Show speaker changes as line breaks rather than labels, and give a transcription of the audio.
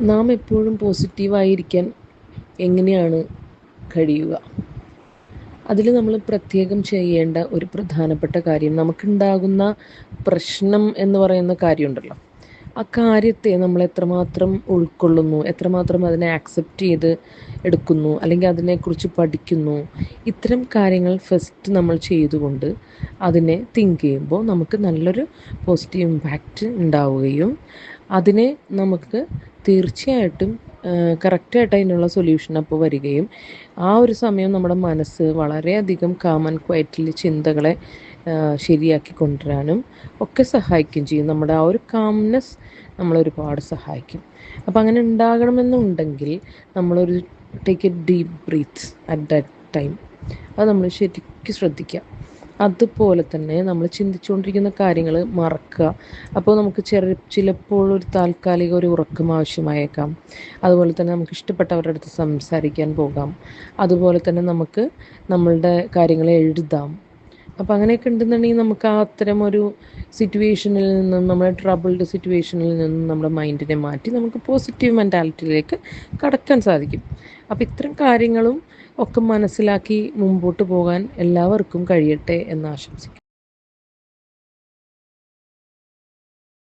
നാം എപ്പോഴും പോസിറ്റീവായിരിക്കാൻ എങ്ങനെയാണ് കഴിയുക? അതിൽ നമ്മൾ പ്രത്യേകം ചെയ്യേണ്ട ഒരു പ്രധാനപ്പെട്ട കാര്യം, നമുക്കുണ്ടാകുന്ന പ്രശ്നം എന്ന് പറയുന്ന കാര്യമുണ്ടല്ലോ, ആ കാര്യത്തെ നമ്മൾ എത്രമാത്രം ഉൾക്കൊള്ളുന്നു, എത്രമാത്രം അതിനെ ആക്സെപ്റ്റ് ചെയ്ത് എടുക്കുന്നു, അല്ലെങ്കിൽ അതിനെക്കുറിച്ച് പഠിക്കുന്നു, ഇത്തരം കാര്യങ്ങൾ ഫസ്റ്റ് നമ്മൾ ചെയ്തുകൊണ്ട് അതിനെ തിങ്ക് ചെയ്യുമ്പോൾ നമുക്ക് നല്ലൊരു പോസിറ്റീവ് ഇമ്പാക്റ്റ് ഉണ്ടാവുകയും അതിനെ നമുക്ക് തീർച്ചയായിട്ടും കറക്റ്റായിട്ട് അതിനുള്ള സൊല്യൂഷൻ അപ്പോൾ വരികയും ആ ഒരു സമയം നമ്മുടെ മനസ്സ് വളരെയധികം കാം ആൻഡ് ക്വയറ്റ്ലി ചിന്തകളെ ശരിയാക്കി കൊണ്ടുവരാനും ഒക്കെ സഹായിക്കുകയും ചെയ്യും. നമ്മുടെ ആ ഒരു കാംനെസ് നമ്മളൊരുപാട് സഹായിക്കും. അപ്പോൾ അങ്ങനെ ഉണ്ടാകണമെന്നുണ്ടെങ്കിൽ നമ്മളൊരു take a deep breath at that time. അത് നമ്മൾ ശരിക്കും ശ്രദ്ധിക്കുക. അതുപോലെ തന്നെ നമ്മൾ ചിന്തിച്ചുകൊണ്ടിരിക്കുന്ന കാര്യങ്ങൾ മറക്കുക. അപ്പോൾ നമുക്ക് ചിലപ്പോൾ ഒരു താൽക്കാലിക ഒരു ഉറക്കം ആവശ്യമായേക്കാം. അതുപോലെ തന്നെ നമുക്ക് ഇഷ്ടപ്പെട്ടവരുടെ അടുത്ത് സംസാരിക്കാൻ പോകാം. അതുപോലെ തന്നെ നമുക്ക് നമ്മളുടെ കാര്യങ്ങൾ എഴുതാം. അപ്പോൾ അങ്ങനെയൊക്കെ ഉണ്ടെന്നുണ്ടെങ്കിൽ നമുക്ക് ആ അത്തരം ഒരു സിറ്റുവേഷനിൽ നിന്നും, നമ്മുടെ ട്രബിൾഡ് സിറ്റുവേഷനിൽ നിന്നും നമ്മുടെ മൈൻഡിനെ മാറ്റി നമുക്ക് പോസിറ്റീവ് മെൻറ്റാലിറ്റിയിലേക്ക് കടക്കാൻ സാധിക്കും. അപ്പോൾ ഇത്തരം കാര്യങ്ങളും ഒക്കെ മനസ്സിലാക്കി മുമ്പോട്ട് പോകാൻ എല്ലാവർക്കും കഴിയട്ടെ എന്ന് ആശംസിക്കുന്നു.